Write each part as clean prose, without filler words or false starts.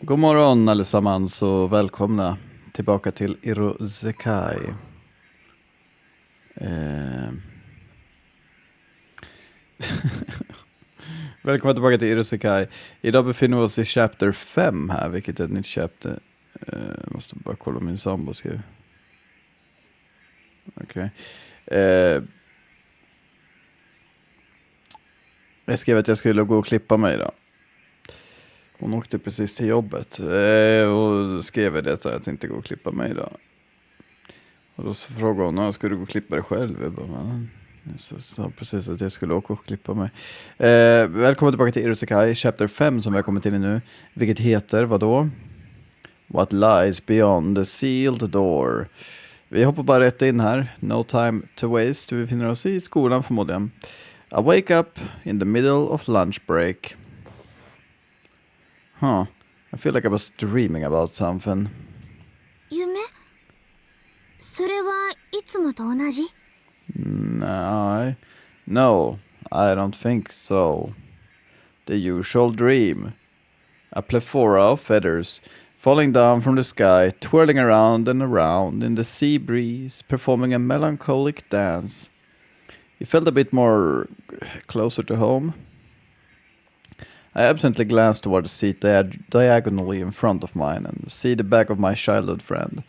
God morgon allesammans och välkomna tillbaka till Irosekai. Välkomna tillbaka till Irosekai. Idag befinner vi oss i chapter 5 här, vilket är ett nytt chapter. Måste bara kolla min sambo skrev. Okej. Jag skrev att jag skulle gå och klippa mig då. Hon åkte precis till jobbet och skrev det att jag tänkte gå och klippa mig då. Och då så frågade hon, ska du gå och klippa dig själv? Jag bara, så sa precis att jag skulle åka och klippa mig. Välkommen tillbaka till Irosekai, chapter 5 som vi har kommit in i nu. Vilket heter, vadå? What lies beyond the sealed door. Vi hoppar bara rätt in här. No time to waste. Vi befinner oss i skolan förmodligen. I wake up in the middle of lunch break. I feel like I was dreaming about something. 夢？それはいつもと同じ？ No, I don't think so. The usual dream. A plethora of feathers falling down from the sky, twirling around and around in the sea breeze, performing a melancholic dance. It felt a bit more closer to home. I absently glanced toward the seat diagonally in front of mine and see the back of my childhood friend.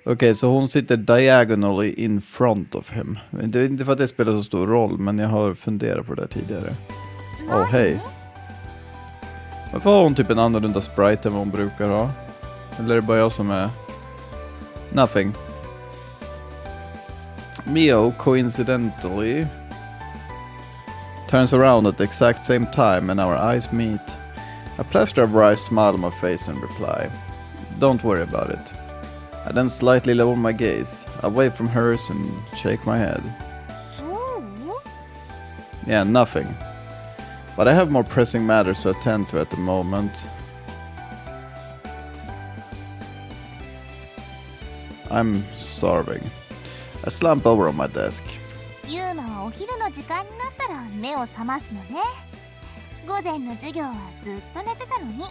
Okej, så hon sitter diagonally in front of him. Det är inte för att det spelar så stor roll, men jag har funderat på det tidigare. Hej. Varför har hon typ en annorlunda sprite än vad hon brukar ha? Eller är det bara jag som är... Nothing. Mio coincidentally turns around at the exact same time and our eyes meet. A plaster of rice smile on my face and reply, "Don't worry about it." I then slightly lower my gaze, away from hers and shake my head. So? Yeah, nothing. But I have more pressing matters to attend to at the moment. I'm starving. I slump over on my desk. ユーマはお昼の時間になったら目を覚ますのね。午前の授業はずっと寝てたのに。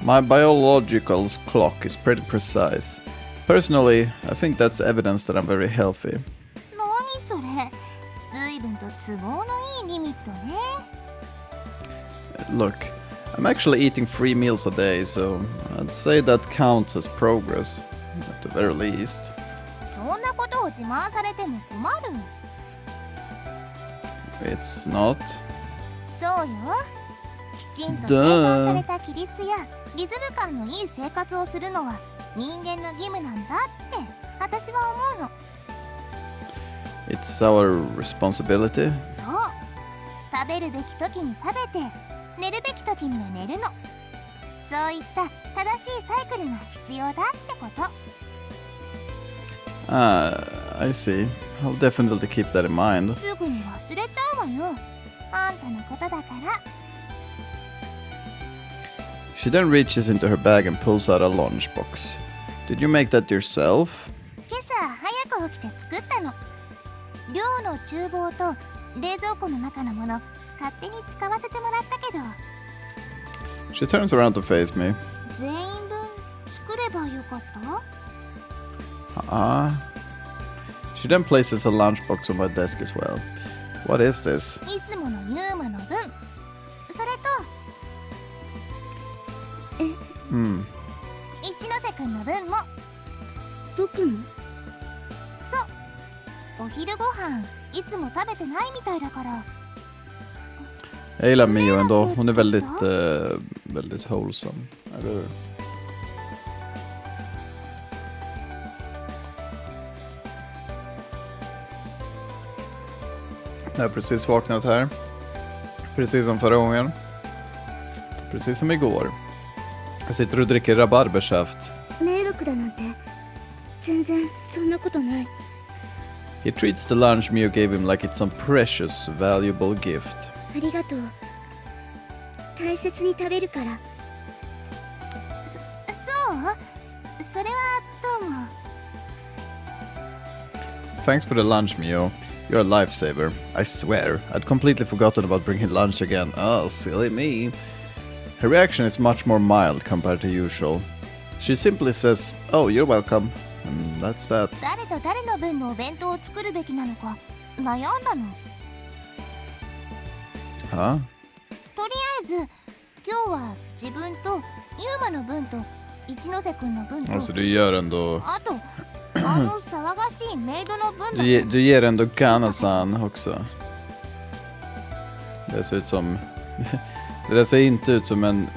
My biological clock is pretty precise. Personally, I think that's evidence that I'm very healthy. 何それ？ずいぶんと都合のいいリミットね。Look, I'm actually eating 3 meals a day, so I'd say that counts as progress, at the very least. そんなことを自慢されても困る。It's not. そうよ。きちんと整頓された規律やリズム感のいい生活をするのは人間の義務なんだって私は思うの。It's our responsibility. そう。食べるべき時に食べて、寝るべき時には寝るの。そういった正しいサイクルが必要だってこと。I see. I'll definitely keep that in mind. すぐに忘れちゃうわよ。あんたのことだから。She then reaches into her bag and pulls out a lunchbox. Did you make that yourself? 今朝早く起きて作ったの。寮の厨房と冷蔵庫の中のもの勝手に使わせてもらったけど。She turns around to face me. 全員分作ればよかった？ She then places a lunchbox on my desk as well. What is this? いつものユーマの分。それと一ノ瀬くんの分も。僕の？そう。お昼ご飯いつも食べてないみたいだから。Jag gillar Mio ändå. Hon är väldigt wholesome. Eller? Jag har precis vaknat här. Precis som förra gången. Precis som igår. Jag sitter och dricker rabarbersaft. He treats the lunch Mio gave him like it's some precious, valuable gift. ありがとう。大切に食べるから。そう？それはどうも。Thanks for the lunch, Mio. You're a lifesaver. I swear, I'd completely forgotten about bringing lunch again. Oh, silly me. Her reaction is much more mild compared to usual. She simply says, "Oh, you're welcome." And that's that. 誰と誰の分のお弁当を作るべきなのか悩んだの。 Huh? とりあえず今日は自分とユーマの分と一ノ瀬くんの分と Alltså du gör ändå... あとあの騒がしいメイドの分だ Du ger ändå Kana-san också. Det ser ut som... Det där ser inte ut som en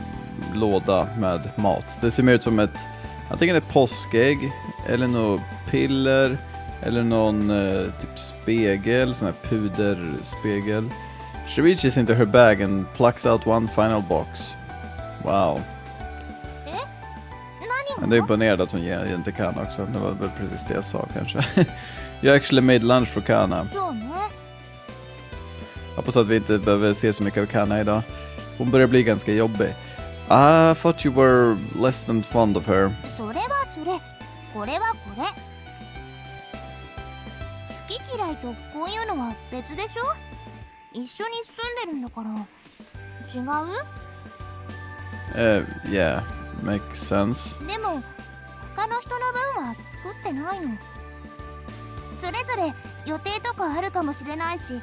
låda med mat. Det ser mer ut som ett... Antingen ett påskägg, eller något piller, eller någon typ spegel, sån här puderspegel. She reaches into her bag and plucks out one final box. Wow. 何 Men det är を imponerande att hon ger den till Kana också. Det var väl precis det jag sa kanske. You actually made lunch for Kana. そうね Hoppas att vi inte behöver se så mycket av Kana idag. Hon börjar bli ganska jobbig. I thought you were less than fond of her. それはそれこれはこれ好き嫌いとこういうのは別でしょ一緒に住んでるんだから違う Yeah, makes sense. でも他の人の分は作ってないのそれぞれ予定とかあるかもしれないし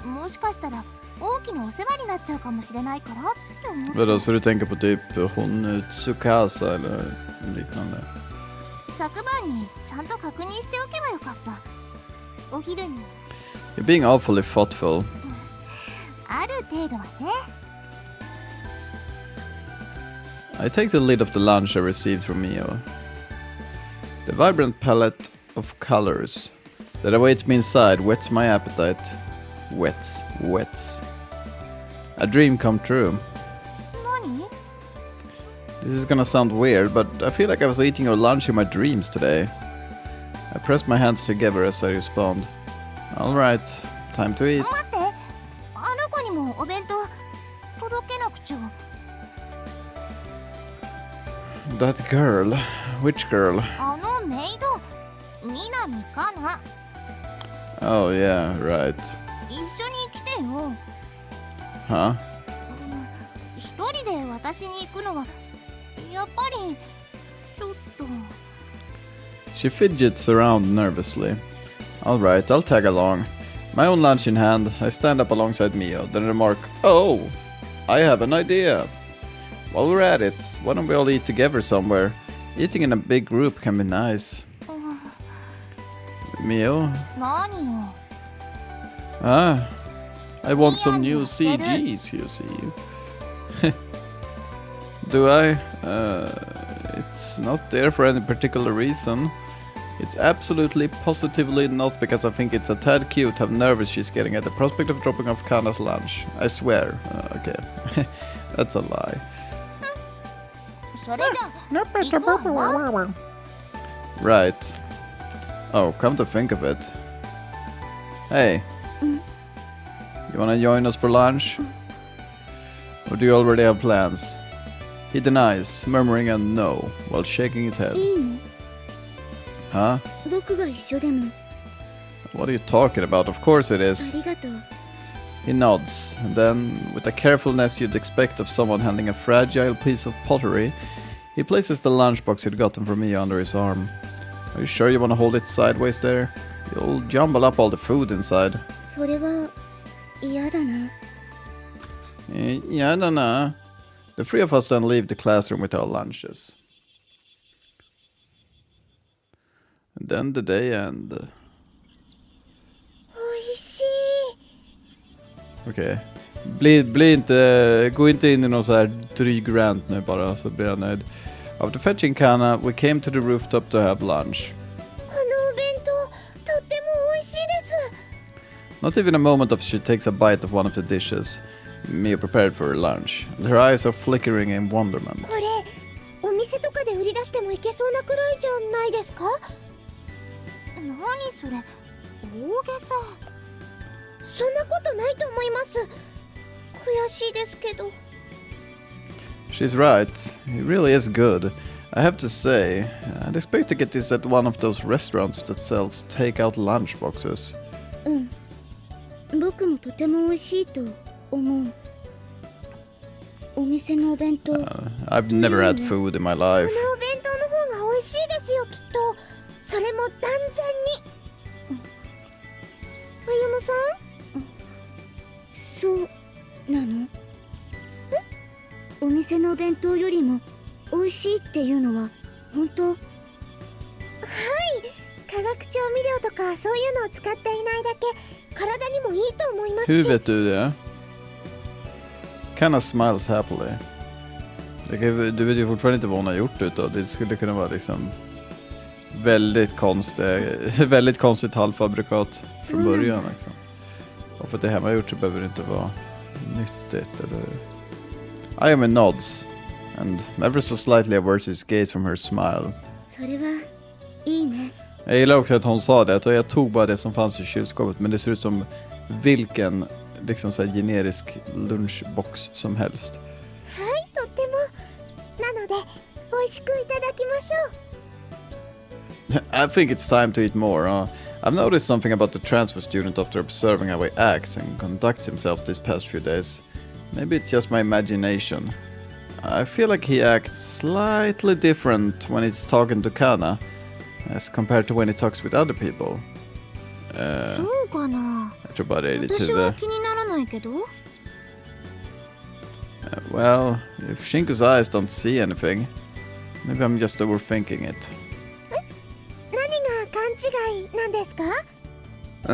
もしかしたら大きなお世話になっちゃうかもしれないからって思った Vadå, så du tänker på typ hon Tsukasa eller liknande? 昨晩にちゃんと確認しておけばよかったお昼に You're being awfully thoughtful. ある程度はね I take the lid of the lunch I received from Mio. The vibrant palette of colors that awaits me inside whets my appetite. Wets. A dream come true. 何 This is gonna sound weird, but I feel like I was eating your lunch in my dreams today. I press my hands together as I respond. Alright, time to eat. 待ってあの子にもお弁当届けなくちゃ That girl. Which girl? あのメイド南かな Oh yeah, right. 一緒に来てよ Huh? 一人で私に行くのはやっぱりちょっと She fidgets around nervously. Alright, I'll tag along. My own lunch in hand, I stand up alongside Mio, then remark, "Oh, I have an idea. While we're at it, why don't we all eat together somewhere? Eating in a big group can be nice." Mio? 何よ Ah, I want some Mio, new better- CGs, you see. Do I? It's not there for any particular reason. It's absolutely positively not because I think it's a tad cute how nervous she's getting at the prospect of dropping off Kana's lunch. I swear. Okay. That's a lie. それじゃ行こうわ Right. Oh, come to think of it. Hey. You wanna join us for lunch? Or do you already have plans? He denies, murmuring a no, while shaking his head. いいの Huh? 僕が一緒でも What are you talking about? Of course it あ is. りがとう He nods, and then, with the carefulness you'd expect of someone handling a fragile piece of pottery, he places the lunchbox he'd gotten from me under his arm. Are you sure you want to hold it sideways there? You'll jumble up all the food inside. それは嫌だな Yeah, I don't know. The three of us then leave the classroom with our lunches. And then the day end. おいしい Okej. Bli inte... Gå inte in i någon så här dryg rant nu bara, så blir jag nöjd. After fetching Kana, we came to the rooftop to have lunch. このお弁当とっても美味しいです Not even a moment after she takes a bite of one of the dishes, Mia prepared for her lunch, and her eyes are flickering in wonderment. これお店とかで売り出してもいけそうなくらいじゃないですか何それ大げさそんなことないと思います悔しいですけど She's right, it really is good. I have to say, I'd expect to get this at one of those restaurants that sells take-out lunchboxes. 僕もとても美味しいと思うお店のお弁当 I've never had food in my こ life. のお弁当の方が美味しいですよ、きっと。それも断然に。歩夢さん、そうなの？お店のお弁当よりも美味しいっていうのは本当？はい、化学調味料とかそういうのを使っていないだけ体にもいいと思います Hur し。 vet du det? Kanna smiles happily. Du vet ju fortfarande inte vad hon har gjort utav. Det skulle kunna vara liksom väldigt konstigt halvfabrikat från början liksom. Och för att det hemma gjort så behöver det inte vara nyttigt eller... I am in nods and ever so slightly averts his gaze from her smile. それはいいね。 Jag gillar också att hon sa det, att jag tog bara det som fanns i kylskåpet, men det ser ut som vilken liksom så här generisk lunchbox som helst. はい、とっても。なので美味しくいただきましょう。 I think it's time to eat more. I've noticed something about the transfer student after observing how he acts and conducts himself these past few days. Maybe it's just my imagination. I feel like he acts slightly different when he's talking to Kana as compared to when he talks with other people. そうかな。 Jag tror bara det är ditt 私は huvud. 気にならないけど。 Well, if Shinko's eyes don't see anything, maybe I'm just overthinking it. 何が勘違いなんですか？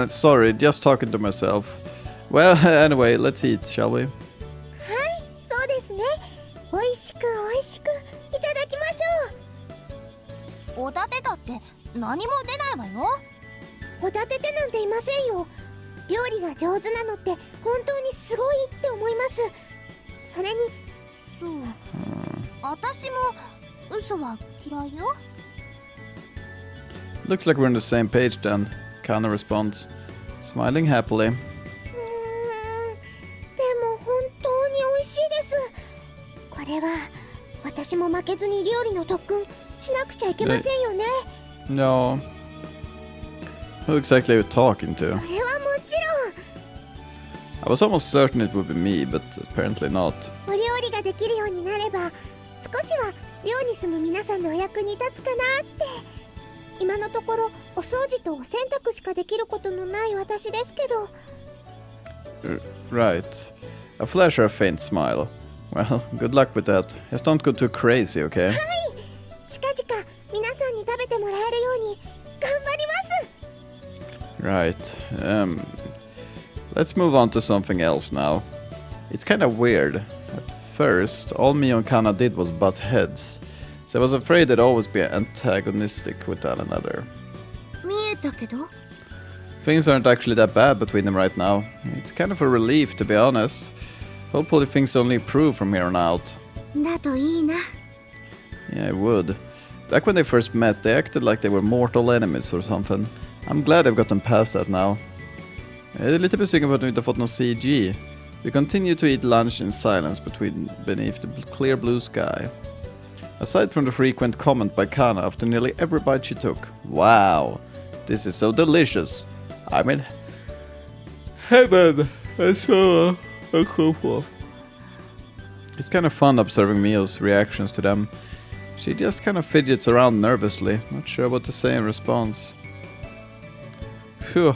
Sorry, just talking to myself. Well, anyway, let's eat, shall we? はい、そうですね。美味しく美味しくいただきましょう。おだてだって何も出ないわよ。おだててなんていませんよ。料理が上手なのって本当にすごいって思います。それに、そう、私も嘘は嫌いよ。 Looks like we're on the same page then, Kana responds, smiling happily. でも本当に美味しいです。これは私も負けずに料理の特訓しなくちゃいけませんよね。 No. Who exactly are you talking それ to? はもちろん。 I was almost certain it would be me, but apparently not. お料理ができるようになれば少しは寮に住む皆さんのお役に立つかなって。今のところお掃除とお洗濯しかできることのない私ですけど。 Right. A flash or a faint smile. Well, good luck with that. Just don't go too crazy, okay? 近々皆さんに食べてもらえるように頑張ります。 Right. Let's move on to something else now. It's kind of weird. At first, all me and Kana did was butt heads. So I was afraid they'd always be antagonistic with one another. 見えたけど。 Things aren't actually that bad between them right now. It's kind of a relief, to be honest. Hopefully things only improve from here on out. だといいな。 Yeah, it would. Back when they first met, they acted like they were mortal enemies or something. I'm glad I've gotten past that now. Jag är lite besviken på att vi inte fått någon CG. We continue to eat lunch in silence beneath the clear blue sky. Aside from the frequent comment by Kana after nearly every bite she took. Wow, this is so delicious. I mean, heaven. It's so forth. It's kind of fun observing Mio's reactions to them. She just kind of fidgets around nervously, not sure what to say in response. Phew.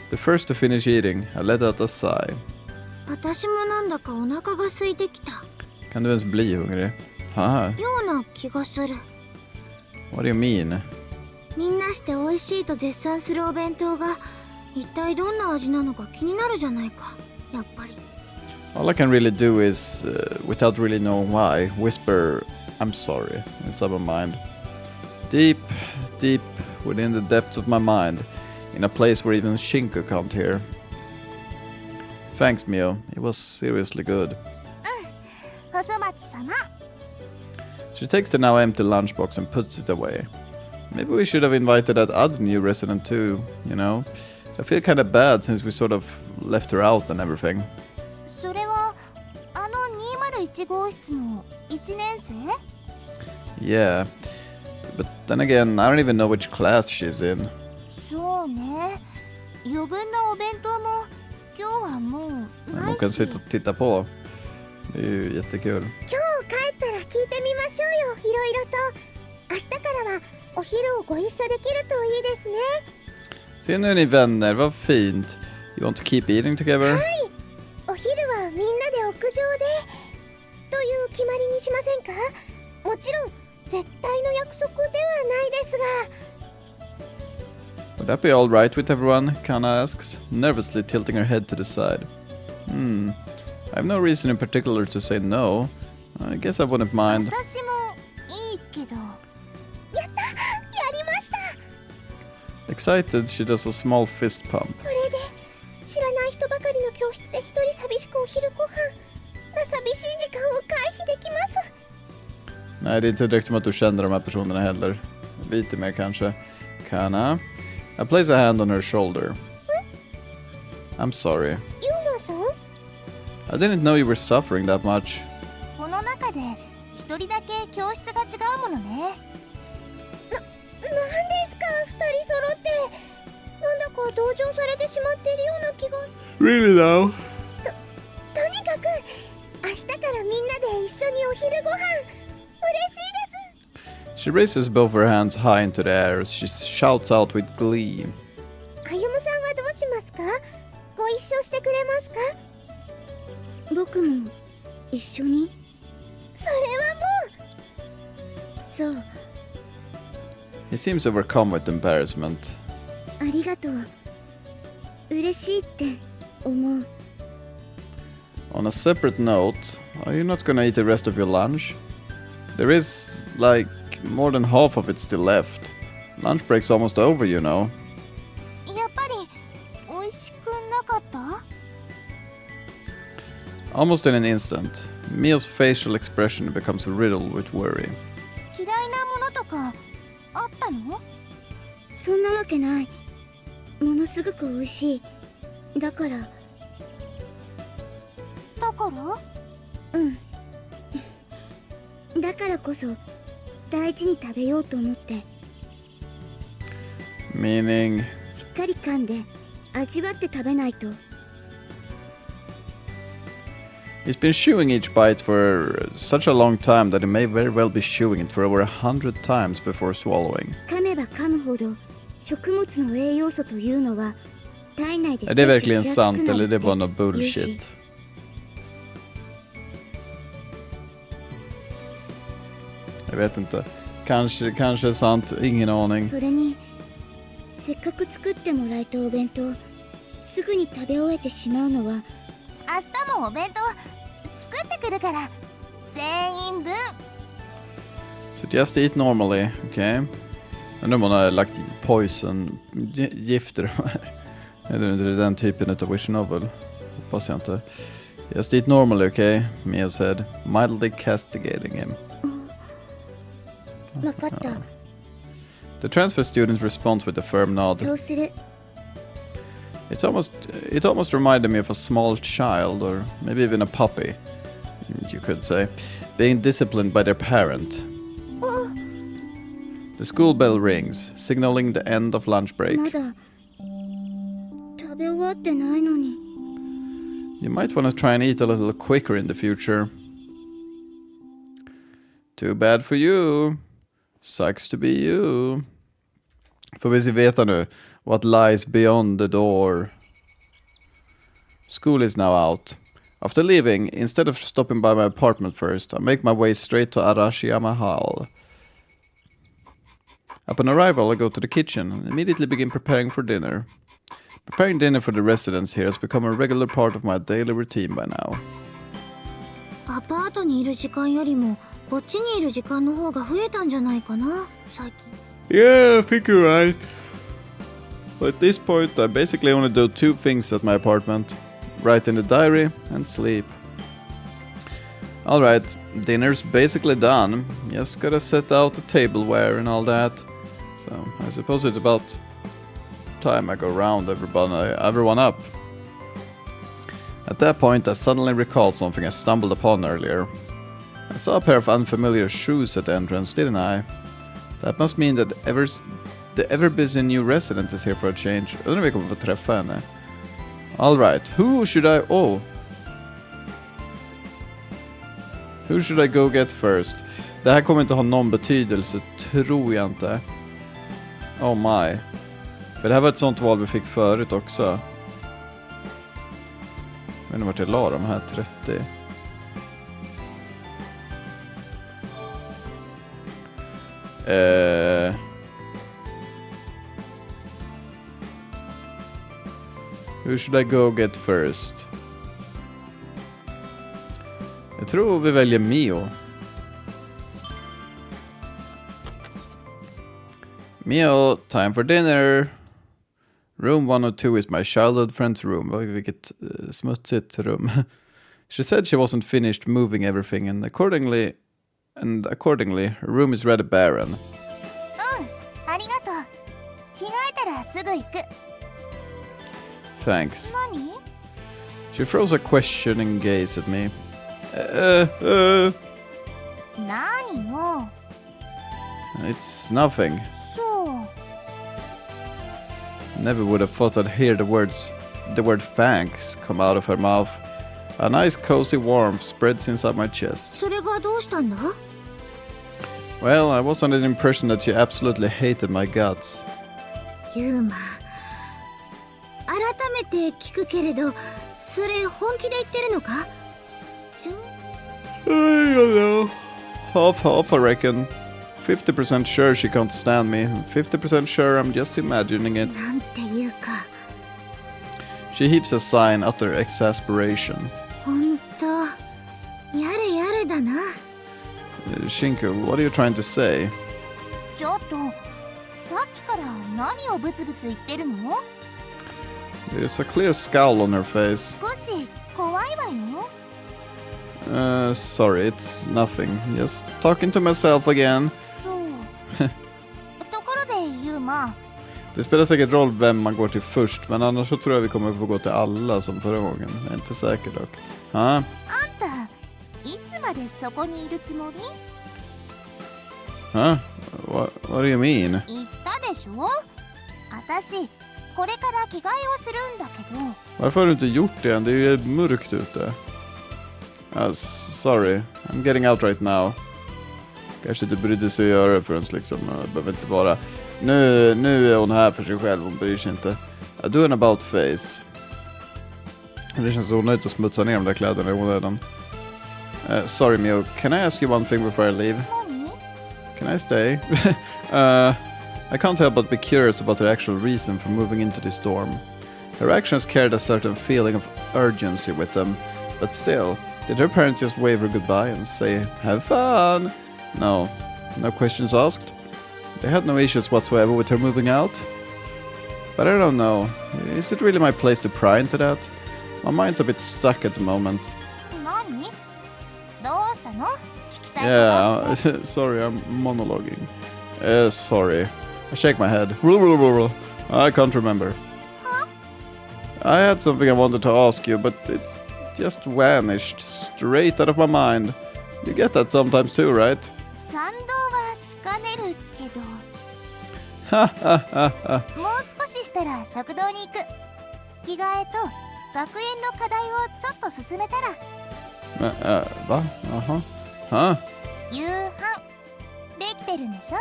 The first to finish eating, I let out a sigh. 私もなんだかお腹が空いてきた。 Kan du ens bli hungrig? Haha, ような気がする。 what do you mean? みんなして美味しいと絶賛するお弁当が一体どんな味なのか気になるじゃないか。やっぱり。 All I can really do is, without really knowing why, whisper, I'm sorry, inside my mind. Deep, deep within the depths of my mind, in a place where even Shinko can't hear. Thanks, Mio. It was seriously good. 細松様。 She takes the now empty lunchbox and puts it away. Maybe we should have invited that other new resident too, you know? I feel kind of bad since we sort of left her out and everything. それはあの201号室の1年生？ Yeah. But then again, I don't even know which class she's in. そうね。余分なお弁当も今日はもう Men な hon い kan し。 sitta och titta på. Det är ju jättekul. 今日帰ったら聞いてみましょうよ、いろいろと。明日からはお昼をご一緒できるといいですね。 Se, nu är ni vänner, vad fint. You want to keep eating together? はい、お昼はみんなで屋上でという決まりにしませんか？もちろん絶対の約束ではないですが。 Would that be all right with everyone? Kana asks, nervously tilting her head to the side. I have no reason in particular to say no. I guess I wouldn't mind. 私もいいけど。やった、やりました。 Excited, she does a small fist pump. これで知らない人ばかりの教室で一人寂しくお昼ご飯寂しい時間を回避できます。 Nej, det är inte direkt som att du känner de här personerna heller. Lite mer kanske. Kana. I place a hand on her shoulder. I'm sorry. ユーマさん、 I didn't know you were suffering that much. この中で一人だけ教室が違うものね。なんですか、二人揃って。なんだか同情されてしまっているような気が。 Really though? とにかく明日からみんなで一緒にお昼ご飯嬉しいです。 She raises both her hands high into the air as she shouts out with glee. 歩夢さんはどうしますか？ご一緒してくれますか？僕も一緒に。それはもう。そう、 He seems overcome with embarrassment. ありがとう。嬉しいって思う。 On a separate note, are you not gonna eat the rest of your lunch? There is, like, more than half of it still left. Lunch break's almost over, you know. やっぱり美味しくなかった？ Almost in an instant, Mia's facial expression becomes riddled with worry. 嫌いなものとかあったの？そんなわけない。ものすごく美味しい。だから。だから？うん。だからこそ大事に食べようと思って。 Meaning... しっかり噛んで味わって食べないと。 He's been chewing each bite for such a long time that he may very well be chewing it for over 100 times before swallowing. 噛めば噛むほど食物の栄養素というのは体内で Är det 摂取 verkligen しやすくなる sant って eller är det bara 言 något うし。 bullshit? Jag vet inte. Kanske är sant, ingen aning. それにせっかく作ってもらえたお弁当すぐに食べ終えてしまうのは。明日もお弁当作ってくるから全員分。 So just eat normally, okay? Undrar om hon har lagt poison, gifter här. Eller är det den typen av wish novel? Hoppas jag inte. Just eat normally, okay? Mia said, mildly castigating him. わかった。 The transfer student responds with a firm そ nod. うする。 It almost reminded me of a small child, or maybe even a puppy, you could say, being disciplined by their parent. The school bell rings, signaling the end of lunch break. まだ食べ終わってないのに。 You might want to try and eat a little quicker in the future. Too bad for you. Sucks to be you. Får vi se veta nu what lies beyond the door. School is now out. After leaving, instead of stopping by my apartment first, I make my way straight to Arashiyama Hall. Upon arrival, I go to the kitchen and immediately begin preparing for dinner. Preparing dinner for the residents here has become a regular part of my daily routine by now. アパートにいる時間よりもこっちにいる時間の方が増えたんじゃないかな最近。 Yeah, I think you're right. But at this point, I basically only do two things at my apartment. Write in the diary and sleep. Alright, dinner's basically done. Just gotta set out the tableware and all that. So, I suppose it's about time I go round everyone up. At that point, I suddenly recalled something I stumbled upon earlier. I saw a pair of unfamiliar shoes at the entrance, didn't I? That must mean that the ever-busy new resident is here for a change. Undrar om vi kommer få träffa henne. Alright, who should I... Oh! Who should I go get first? Det här kommer inte ha någon betydelse, tror jag inte. Oh my. För det här var ett sånt val vi fick förut också. Jag vet inte vart jag la de här 30. Who should I go get first? Jag tror vi väljer Mio. Mio, time for dinner. Room 102 is my childhood friend's room. Vilket smutsigt rum. She said she wasn't finished moving everything and accordingly her room is rather barren. ありがとう。着替えたらすぐ行く。 Thanks. 何？ She throws a questioning gaze at me. 何よ。 It's nothing. そう。 Never would have thought I'd hear the word thanks come out of her mouth. A nice cozy warmth spreads inside my chest. それがどうしたんだ？ Well, I was under the impression that you absolutely hated my guts. ユーマ、改めて聞くけれど、それ本気で言ってるのか？ I don't know. Half, I reckon. 50% sure she can't stand me. 50% sure I'm just imagining it. なんていうか。 She heaves a sigh in utter exasperation. ほんと、やれやれだな。Shinku, what are you trying to say? ちょっと、さっきから何をブツブツ言ってるの？ There's a clear scowl on her face. 少し怖いわよ。 Sorry, it's nothing. Just talking to myself again. そう。ところでユーマ。 Det spelar säkert roll vem man går till först, men annars så tror jag vi kommer få gå till alla som förra gången. Jag är inte säker dock. Huh? あんた、いつまでそこにいるつもり？ Huh? What do you mean? 言ったでしょ？私、これから着替えをするんだけど。 Varför har du inte gjort det än? Det är ju mörkt ute. Sorry, I'm getting out right now. Kanske inte brydde sig att göra det förrän liksom. Det behöver inte vara. Nu är hon här för sig själv, hon bryr sig inte. I do an about face. Det känns så onödigt att smutsa ner de där kläderna i onödan. Sorry Mio, can I ask you one thing before I leave? 何？ Can I stay? I can't help but be curious about her actual reason for moving into this dorm. Her actions carried a certain feeling of urgency with them, but still, did her parents just wave her goodbye and say, have fun? No questions asked. They had no issues whatsoever with her moving out. But I don't know, is it really my place to pry into that? My mind's a bit stuck at the moment. 何？どうしたの？聞きたいこと？ Yeah, sorry, I'm monologuing. Sorry. I shake my head. I can't remember. Huh? I had something I wanted to ask you, but it's just vanished straight out of my mind. You get that sometimes too, right? 賛同はしかねるけど。Ha ha ha ha. もう少ししたら食堂に行く。着替えと学園の課題をちょっと進めたら。Va? Huh? 夕飯できてるんでしょ？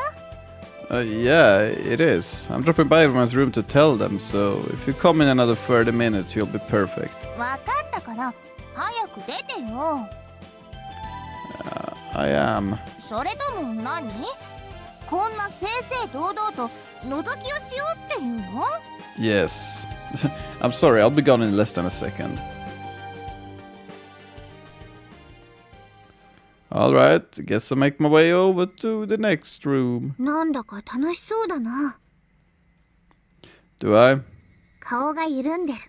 Yeah, it is. I'm dropping by everyone's room to tell them, so if you come in another 30 minutes, you'll be perfect. わかったから早く出てよ。I am. それとも何？こんな正々堂々と覗きをしようっていうの？ Yes. I'm sorry, I'll be gone in less than a second. Alright, guess I'll make my way over to the next room. なんだか楽しそうだな。 Do I? 顔が緩んでる。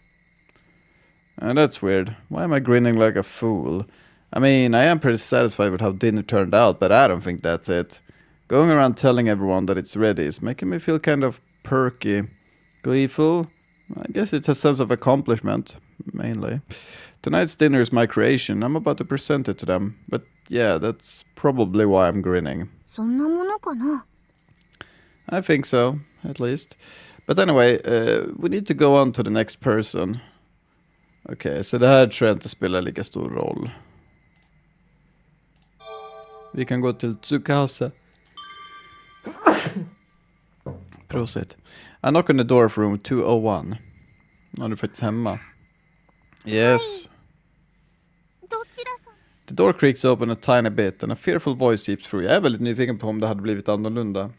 That's weird. Why am I grinning like a fool? I mean, I am pretty satisfied with how dinner turned out, but I don't think that's it. Going around telling everyone that it's ready is making me feel kind of perky. Gleeful? I guess it's a sense of accomplishment, mainly. Tonight's dinner is my creation. I'm about to present it to them. But yeah, that's probably why I'm grinning. そんなものかな。 I think so, at least. But anyway, we need to go on to the next person. Okay, så det här tror jag inte spelar lika stor roll. Vi kan gå till Tsukasa. Prosit. I knock on the door of room 201. Nu är du faktiskt hemma. Yes. どちらさん The door creaks open a tiny bit and a fearful voice seeps through. Jag är väldigt nyfiken på om det hade blivit annorlunda.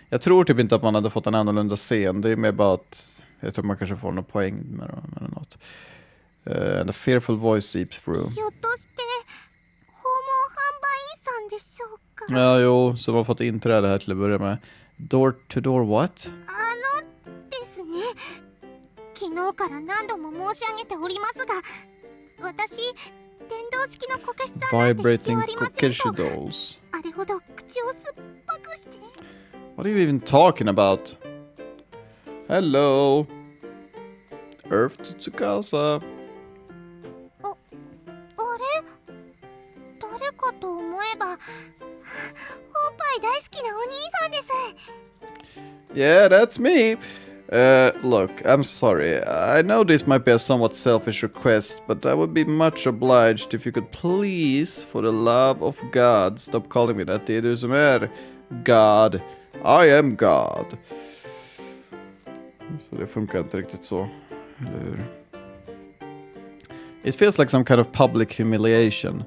Jag tror typ inte att man hade fått en annorlunda scen. Det är mer bara att jag tror man kanske får någon poäng med något. And a fearful voice seeps through. ひょっとして訪問販売員さんでしょうか Ja, jo, så man har fått inträde här till att börja med. Door to door what? ですね昨日から何度も申し上げておりますが私電動式のこけしさんなんて必 Vibrating 要ありません Kokeshi と dolls. あれほど口を酸っぱくして What are you even talking about? Hello. Earth to Tsukasa. あれ誰かと思えばおっぱい大好きなお兄さんです Yeah, that's me. Look, I'm sorry. I know this might be a somewhat selfish request, but I would be much obliged if you could please, for the love of God, stop calling me that. Det är du som är God. I am God. Så det funkar inte riktigt så, eller hur? It feels like some kind of public humiliation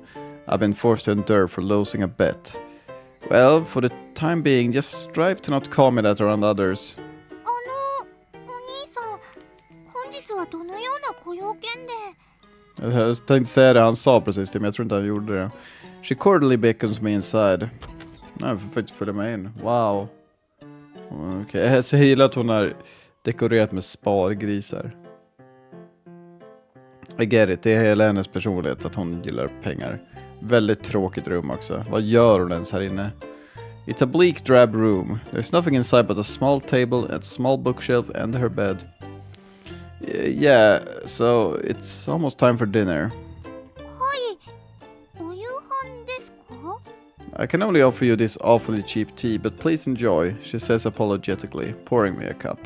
I've been forced to endure for losing a bet. Well, for the time being, just strive to not call me that around others. お兄さん本日はどのようなご用件で Jag tänkte säga det, han sa precis det, men jag tror inte han gjorde det. She cordially beckons me inside. Nej, jag får faktiskt följa med in. Wow. Okej, jag gillar att hon har dekorerat med spargrisar. I get it, det är hela hennes personlighet att hon gillar pengar. Väldigt tråkigt rum också. Vad gör hon ens här inne? It's a bleak, drab room. There's nothing inside but a small table, a small bookshelf and her bed. Yeah, so it's almost time for dinner. はいお夕飯ですか I can only offer you this awfully cheap tea, but please enjoy, she says apologetically, pouring me a cup.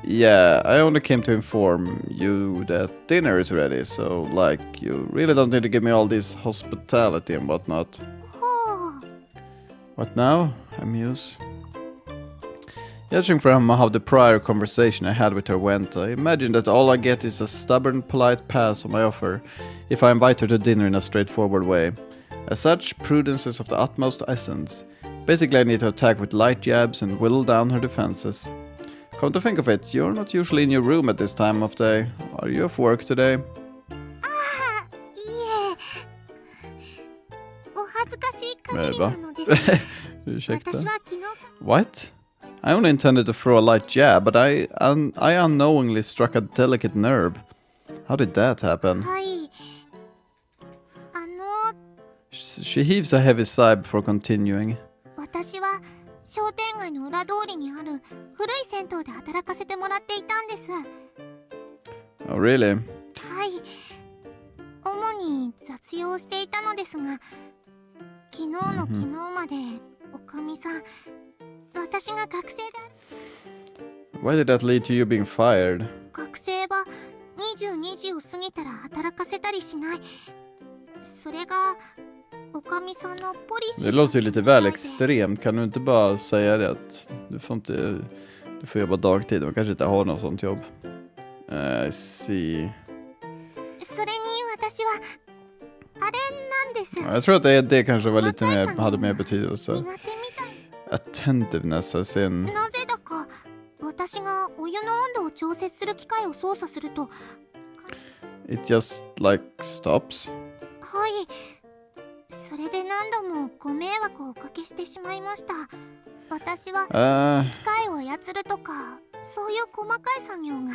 Yeah, I only came to inform you that dinner is ready, so, like, you really don't need to give me all this hospitality and whatnot. はあ What now? I muse. Judging from how the prior conversation I had with her went, I imagine that all I get is a stubborn, polite pass on my offer if I invite her to dinner in a straightforward way. As such, prudence is of the utmost essence. Basically, I need to attack with light jabs and whittle down her defenses. Come to think of it, you're not usually in your room at this time of day. Are you off work today? いえお恥ずかしい限りなのです私 Ursäkta. は昨日 What? I only intended to throw a light jab, but I unknowingly struck a delicate nerve. How did that happen? はいShe heaves a heavy sigh before continuing. 私は商店街の裏通りにある古い銭湯で働かせてもらっていたんです Oh, really? はい主に雑用をしていたのですが昨日の昨日までおかみさん私が学生である Why did that lead to you being fired? 学生は22時を過ぎたら働かせたりしないそれがおかみさんのポリシー Det låter ju lite väl extremt. Kan du inte bara säga det att du får jobba dagtid och kanske inte ha något sånt jobb? I see. それに私はあれなんです Jag tror att det kanske var lite mer, hade mer betydelse. 苦手みたい Attentiveness as in... なぜだか私がお湯の温度を調節する機械を操作すると It just like stops? はいそれで何度もご迷惑をおかけしてしまいました私は機械を操るとかそういう細かい作業が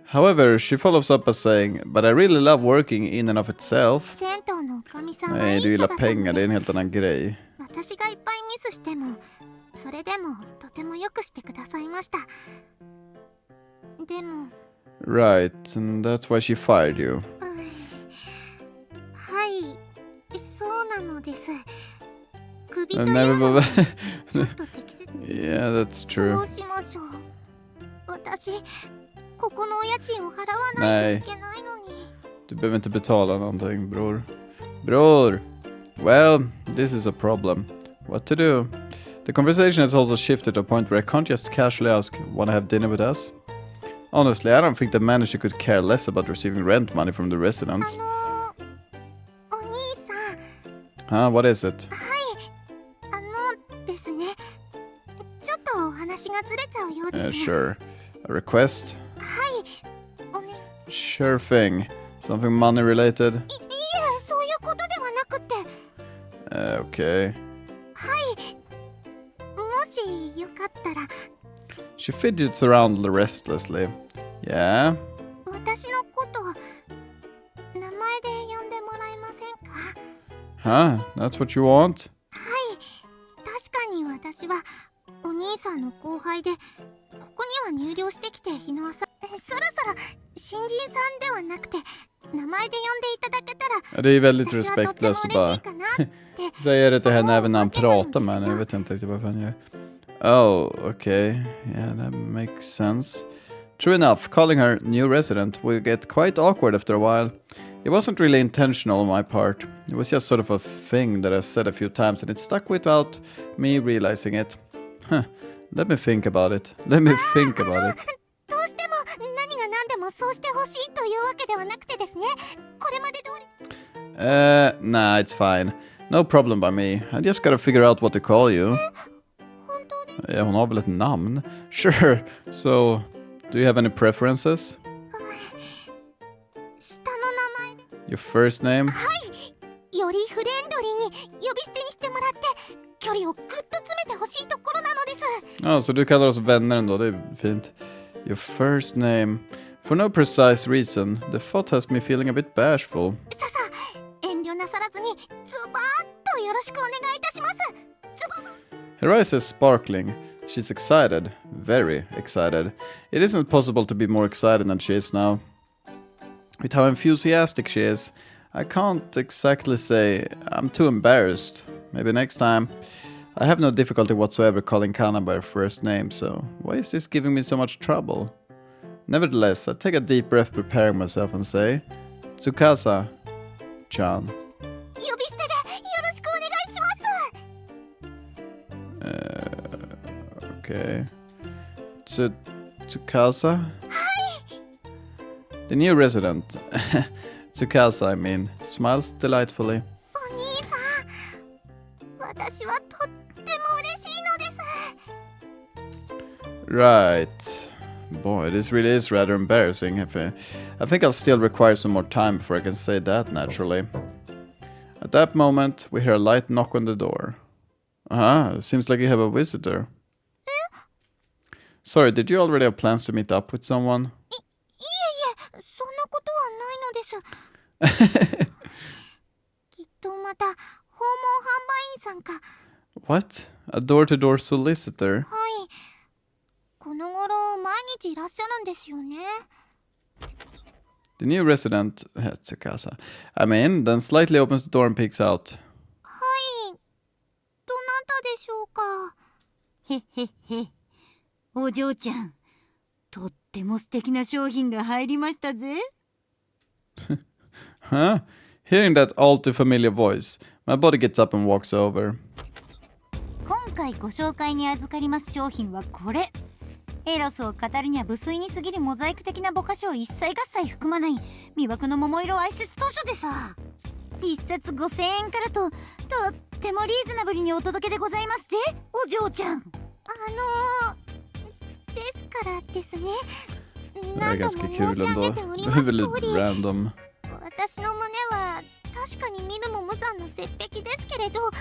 However, she follows up by saying, but I really love working in and of itself. 銭湯のおかみさんはい Nej, い du 人だ gillar ったの pengar, det är で en す helt annan grej. 私がいっぱいミスしてもそれでもとてもよくしてくださいましたでも Right, and that's why she fired you. はいそうなのです首とい I've う never... のはちょっと適切 Yeah, that's ど true. うしましょう私ここのお家賃を払わないといけないのに Du behöver inte betala någonting, bror. Bror. Well, this is a problem. What to do? The conversation has also shifted to a point where I can't just casually ask, wanna have dinner with us? Honestly, I don't think the manager could care less about receiving rent money from the residents. お兄さん。 Huh? What is it? ですね。ちょっとお話がずれちゃうようですね。 Sure. A request? はい。おね。Sure thing. Something money related? いえ、そういうことではなくて。Okay. はい。もしよかったら。 She fidgets around restlessly. Yeah? 私のこと名前で呼んでもらえませんか？ Huh? That's what you want? はい。確かに私はお兄さんの後輩で、ここには入寮してきて日の朝。そろそろ新人さんではなくて名前で呼んでいただけたら。 Det är väldigt respektlöst att bara säga det till henne även när han pratar med henne. Jag vet inte riktigt vad han gör. Oh, okay. Yeah, that makes sense. True enough, calling her new resident will get quite awkward after a while. It wasn't really intentional on my part. It was just sort of a thing that I said a few times and it stuck without me realizing it. Huh. Let me think about it. Let me think about it. どうしても何が何でもそうしてほしいというわけではなくてですね。これまで通り。Nah, it's fine. No problem by me. I just gotta figure out what to call you. 本当に？ Ja, hon har väl ett namn? Sure. So, do you have any preferences? 下の名前で。 Your first name? はい。よりフレンドリーに呼び捨てにしてもらって距離をぐっと詰めてほしいところなのです。Ja, så du kallar oss vänner ändå, det är fint. Your first name. For no precise reason, the thought has me feeling a bit bashful. ささ、遠慮なさらずにズバーッとよろしくお願いいたします。ズバー。 Her eyes are sparkling. She's excited. Very excited. It isn't possible to be more excited than she is now. With how enthusiastic she is, I can't exactly say I'm too embarrassed. Maybe next time. I have no difficulty whatsoever calling Kana by her first name, so why is this giving me so much trouble? Nevertheless, I take a deep breath preparing myself and say, Tsukasa-chan. 呼び捨てでよろしくお願いします。Okay. Tsukasa? The new resident, Tsukasa, I mean, smiles delightfully. お兄さん、私はとっても嬉しいのです。 Right. Boy, this really is rather embarrassing. I think I'll still require some more time before I can say that naturally. At that moment, we hear a light knock on the door. Seems like you have a visitor. Sorry, did you already have plans to meet up with someone? いえ、そんなことはないのです。きっとまた訪問販売員さんか。 What? A door-to-door solicitor? はい。この頃毎日いらっしゃるんですよね。 The new resident, Tsukasa, then slightly opens the door and peeks out. はい。どなたでしょうか。へへへ。お嬢ちゃん、とっても素敵な商品が入りましたぜ。Huh? Hearing that all too familiar voice, my body gets up and walks over. 今回ご紹介に預かります商品はこれ。エロスを語るには無粋に過ぎるモザイク的なぼかしを一切合切含まない魅惑の桃色アイセス図書でさ。一冊5000円からとってもリーズナブルにお届けでございますぜ、お嬢ちゃん。ですからですね。 Det är 何度 ganska も kul 申し上 ändå. げており Det ま är す通 väldigt り、 random. 私の胸は確かに見るも無残な絶壁ですけれど、こう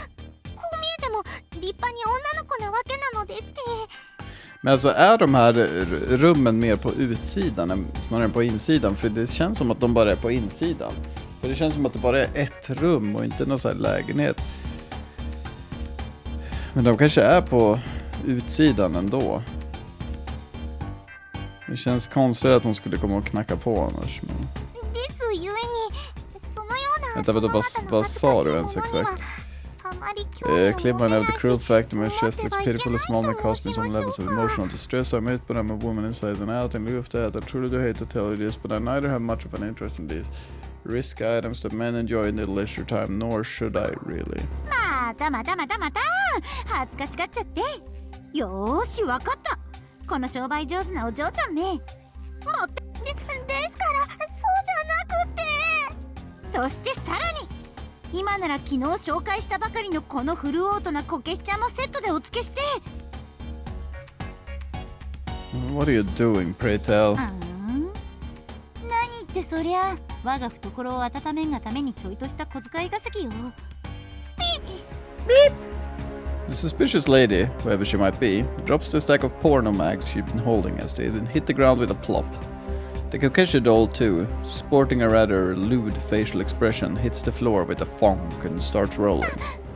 見えても立派に女の子なわけなのですって。 Men alltså är de här rummen mer på utsidan snarare än på insidan? För det känns som att de bara är på insidan. För det känns som att det bara är ett rum och inte någon sån här lägenhet. Men de kanske är på utsidan ändå. Det känns konstigt att de skulle komma och knacka på annars. Men... ですゆえに、そのような Vänta, vad sa du ens exakt? Clear mind of the cruel fact that my chest looks pitifully small and causing some levels of emotional distress. I admit, but I'm a woman inside and out. And live of that, I truly do hate to tell you this, but I neither have much of an interest in these. risk items that men enjoy in their leisure time, nor should I really. また恥ずかしがっちゃって。よーし、わかった。この商売上手なお嬢ちゃんめ。ですからそうじゃなくて。そしてさらに今なら昨日紹介したばかりのこのフルオートなこけしちゃんもセットでお付けして。What are you doing, pray tell? 何ってそりゃ我が懐を温めんがためにちょいとした小遣い稼ぎよ。The suspicious lady, whoever she might be, drops the stack of porno mags she'd been holding as they then hit the ground with a plop. The Kokeshi doll, too, sporting a rather lewd facial expression, hits the floor with a thunk and starts rolling.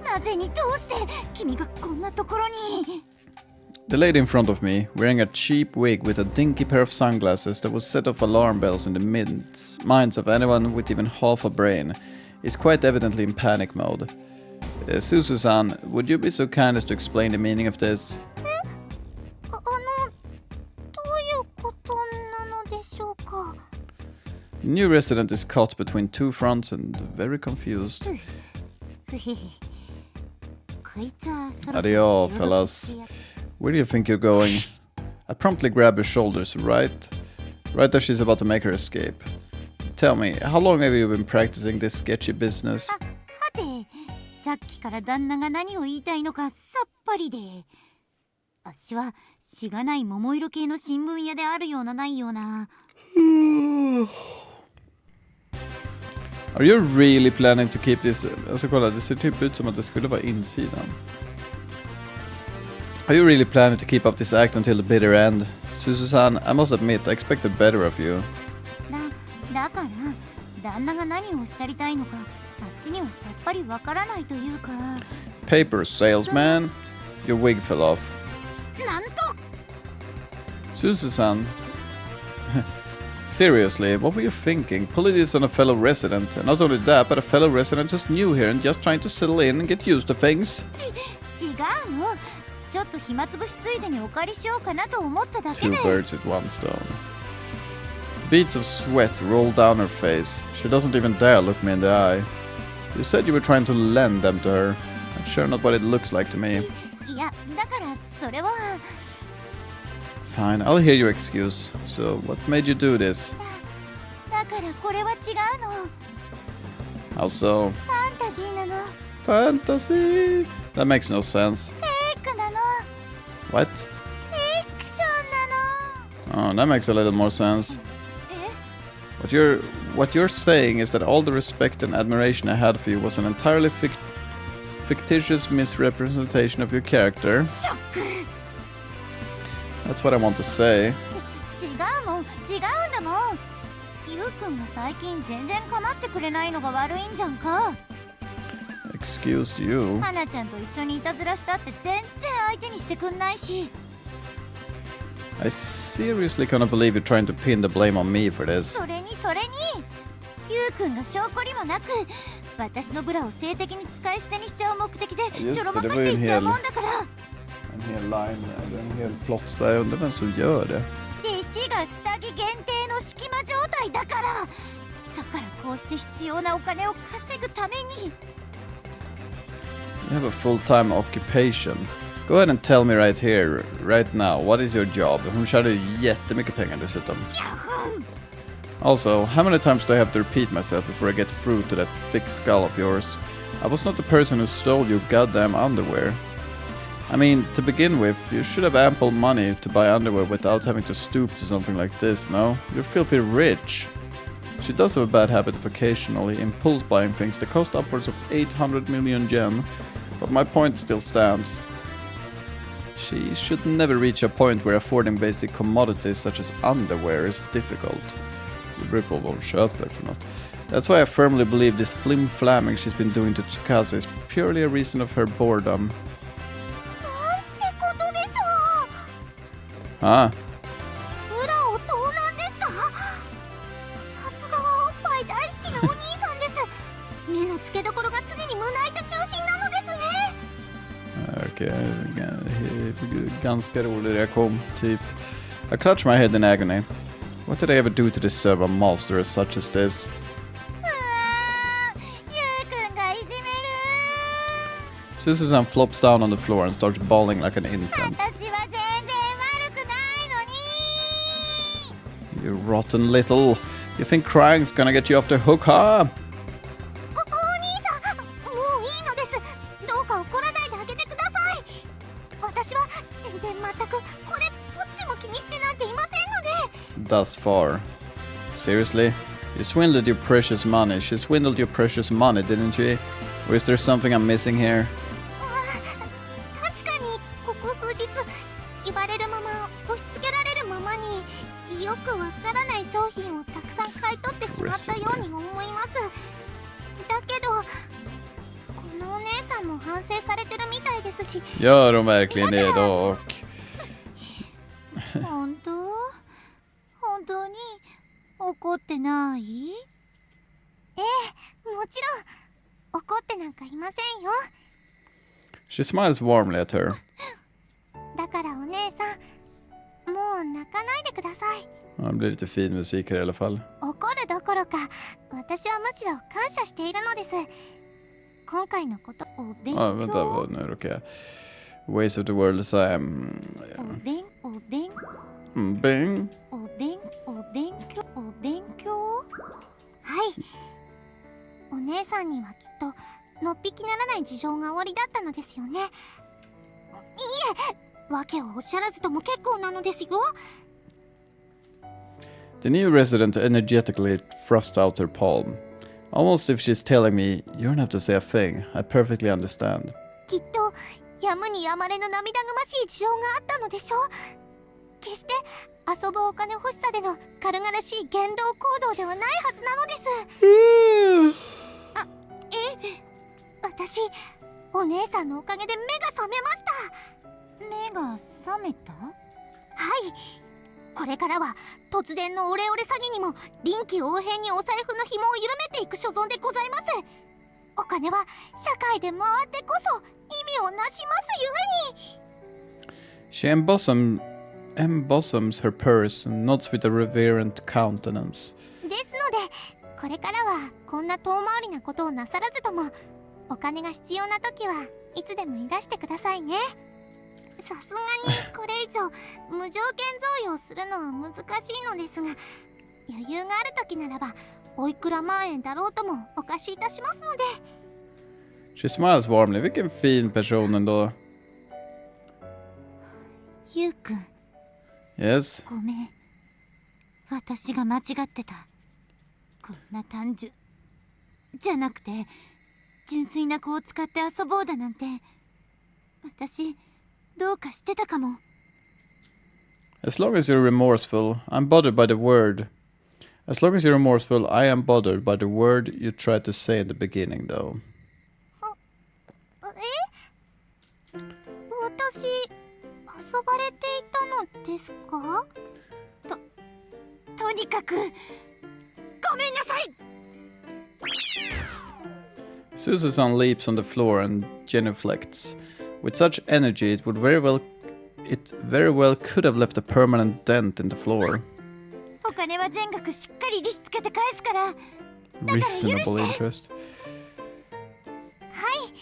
なぜにどうして君がこんなところに。 The lady in front of me, wearing a cheap wig with a dinky pair of sunglasses that would set off alarm bells in the minds of anyone with even half a brain, is quite evidently in panic mode. Suzu-san, would you be so kind as to explain the meaning of this? どういうことなのでしょうか。 The new resident is caught between two fronts and very confused. ふへへ。こいつはそろそろ Adios, fellas. Where do you think you're going? I promptly grab her shoulders right as she's about to make her escape. Tell me, how long have you been practicing this sketchy business? はて、さっきから旦那が何を言いたいのかさっぱりで。あっしはしがない桃色系の新聞屋であるようなないような。Are you really planning to keep this... Alltså kolla, det ser typ ut som att det skulle vara insidan. Are you really planning to keep up this act until the bitter end? Suzu-san, I must admit, I expected better of you. だから旦那が何をおっしゃりたいのかあっしにはさっぱりわからないというか。 Paper salesman? Your wig fell off. なんと Suzu-san, seriously, what were you thinking? Pulling this on a fellow resident, and not only that, but a fellow resident who's new here and just trying to settle in and get used to things? 違うの。ちょっと暇つぶしついでにお借りしようかなと思っただけ Two で。 birds with one stone. Beads of sweat roll down her face. She doesn't even dare look me in the eye. You said you were trying to lend them to her. That's sure not what it looks like to me. いや、だからそれは。Fine, I'll hear your excuse. So, what made you do this? だからこれは違うの。 How so? ファンタジーなの。 Fantasy? That makes no sense. フェイクなの。 What? フィクションなの。 Oh, that makes a little more sense. え What you're saying is that all the respect and admiration I had for you was an entirely fictitious misrepresentation of your character. ショック。 That's what I want to say. 違うもん、違うんだもん。ゆうくんが最近全然構ってくれないのが悪いんじゃんか。 Excuse you. 花ちゃんと一緒にいたずらしたって全然相手にしてくんないし。 I seriously cannot believe you're trying to pin the blame on me for this. それにゆうくんが証拠にもなく私のブラを性的に使い捨てにしちゃう目的でちょろまかしていっちゃうもんだから。 En hel line, en hel plott där. Jag undrar vem som gör det. 弟子が下着限定の隙間状態だから。だからこうして必要なお金を稼ぐために。 You have a full-time occupation. Go ahead and tell me right here, right now, what is your job? Hon tjänar ju jättemycket pengar dessutom. Also, how many times do I have to repeat myself before I get through to that thick skull of yours? I was not the person who stole your goddamn underwear. I mean, to begin with, you should have ample money to buy underwear without having to stoop to something like this, no? You're filthy rich. She does have a bad habit of occasionally impulse buying things that cost upwards of 800 million yen, but my point still stands. She should never reach a point where affording basic commodities such as underwear is difficult. Det beror på vad hon köper för något. That's why I firmly believe this flim-flamming she's been doing to Tsukasa is purely a reason of her boredom. なんてことでしょう。 Ah, ブラをどうなんですか。さすがはおっぱい大好きなお兄さんです。目の付けどころが常に胸板中心なのですね。 okay. Ganska rolig reaktion, typ. I clutch my head in agony. What did I ever do to deserve a monster as such as this? Susan flops down on the floor and starts bawling like an infant. 私は全然悪くないのに You rotten little. You think crying's gonna get you off the hook, huh? お兄さんもういいのです。どうか怒らないであげてください。私は全然全くこれっぽっちも気にしてなんていませんので Thus far. Seriously? You swindled your precious money. She swindled your precious money, didn't she? Or is there something I'm missing here? 確かにここ数日言われるまま押し付けられるままによくわからない商品をたくさん買い取ってしまったように思います。だけどこのお姉さんも反省されてるみたいですし Gör de verkligen det dock? 本当に怒ってない？ええ、もちろん怒ってなんかいませんよ。 She smiles warmly at her. だからお姉さんもう泣かないでください。 Det blir lite fin musik här i alla fall. 怒るどころか私はむしろ感謝しているのです。今回のことお勉強 Vänta, nu råkar jag. Ways of the world as I am. お勉 Bing. 強はい。お姉さんにはきっとのっぴきならない事情がおありだったのですよね。いいえ、訳をおっしゃらずとも結構なのですよ。 The new resident energetically thrust out her palm. Almost if she's telling me, you don't have to say a thing. I perfectly understand. きっとやむにやまれぬ涙ぐましい事情があったのでしょう。決して遊ぶお金欲しさでの軽々しい言動行動ではないはずなのです。私、お姉さんのおかげで目が覚めました。目が覚めた？はい。これからは突然のオレオレ詐欺にも臨機応変にお財布の紐を緩めていく所存でございます。お金は社会で回ってこそ意味をなしますゆえに。 She embosoms her purse and nods with a reverent countenance. ですので、これからはこんな遠回りなことをなさらずとも、お金が必要な時はいつでもいらしてくださいね。さすがにこれ以上無条件贈与するのは難しいのですが、余裕がある時ならばおいくら万円だろうともお貸しいたしますので。 She smiles warmly. Vilken fin person ändå. ゆうくん、 Yes? ごめん。私が間違ってた。こんな単純じゃなくて純粋な子を使って遊ぼうだなんて、私どうかしてたかも。 As long as you're remorseful, I'm bothered by the word. As long as you're remorseful, I am bothered by the word you tried to say in the beginning, though. 私遊ばれていたのですか？とにかくごめんなさい。 Susan leaps on the floor and genuflects. With such energy, it very well could have left a permanent dent in the floor. お金は全額しっかり利子つけて返すから。 Reasonable interest. はい、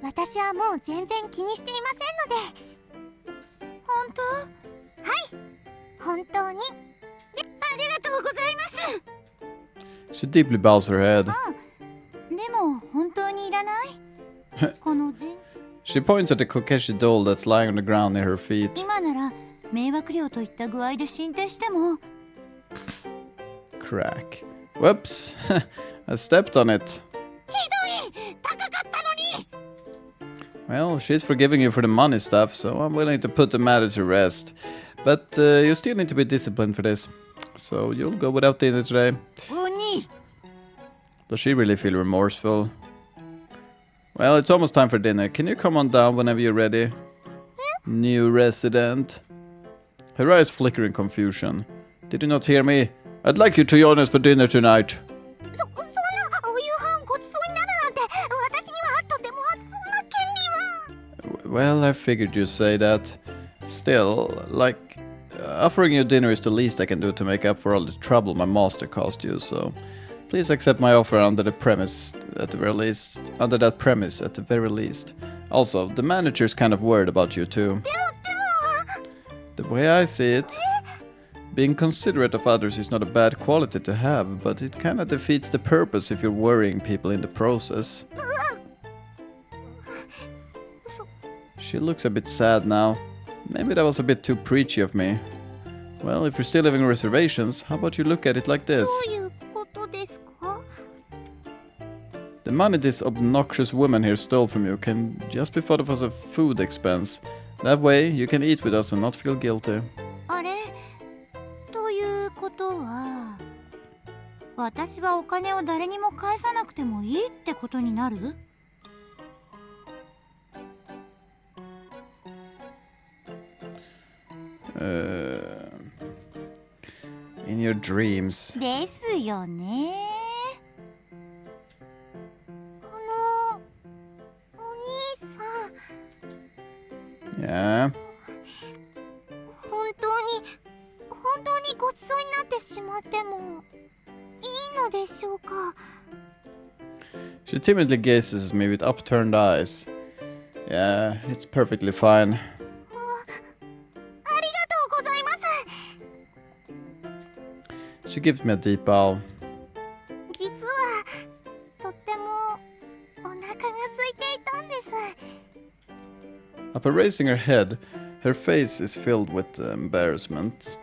私はもう全然気にしていませんので。本当？はい、本当に。ありがとうございます。 She deeply bows her head. でも本当にいらない？この全 She points at the Kokeshi doll that's lying on the ground near her feet. 今なら迷惑料といった具合で進展しても。 Crack. Whoops. I stepped on it. ひどい！高かったのに！ Well, she's forgiving you for the money stuff, so I'm willing to put the matter to rest. But you still need to be disciplined for this. So you'll go without dinner today. 鬼！ Does she really feel remorseful? Well, it's almost time for dinner. Can you come on down whenever you're ready? New resident. Her eyes flicker in confusion. Did you not hear me? I'd like you to join us for dinner tonight. そんなお夕飯ごちそうになるなんて私にはとてもそんな権利は。 Well, I figured you'd say that. Still, like, offering you dinner is the least I can do to make up for all the trouble my master caused you, so Please accept my offer under that premise at the very least. Also, the manager's kind of worried about you too. The way I see it, being considerate of others is not a bad quality to have, but it kind of defeats the purpose if you're worrying people in the process. She looks a bit sad now. Maybe that was a bit too preachy of me. Well, if you're still having reservations, how about you look at it like this? The money this obnoxious woman here stole from you can just be thought of as a food expense. That way, you can eat with us and not feel guilty. あれということは私はお金を誰にも返さなくてもいいってことになるIn your dreams. ですよね。お兄さん。Yeah. 本当にごちそうになってしまってもいいのでしょうか。 She timidly gazes at me with upturned eyes. Yeah, it's perfectly fine. ありがとうございます。 She gives me a deep bow. 実はとってもお腹が空いていたんです。 Upon raising her head, her face is filled with embarrassment.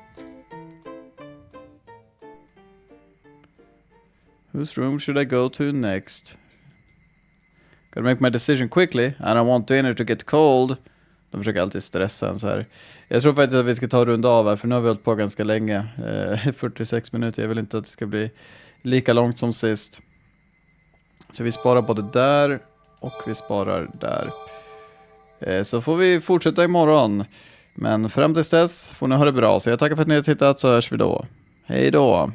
Whose room should I go to next? Gotta make my decision quickly. I don't want dinner to get cold. De försöker alltid stressa en så här. Jag tror faktiskt att vi ska ta runda av här, för nu har vi hållit på ganska länge. 46 minuter. Jag vill inte att det ska bli lika långt som sist. Så vi sparar både där och vi sparar där. Så får vi fortsätta imorgon. Men fram tills dess får ni ha det bra. Så jag tackar för att ni har tittat, så hörs vi då. Hej då!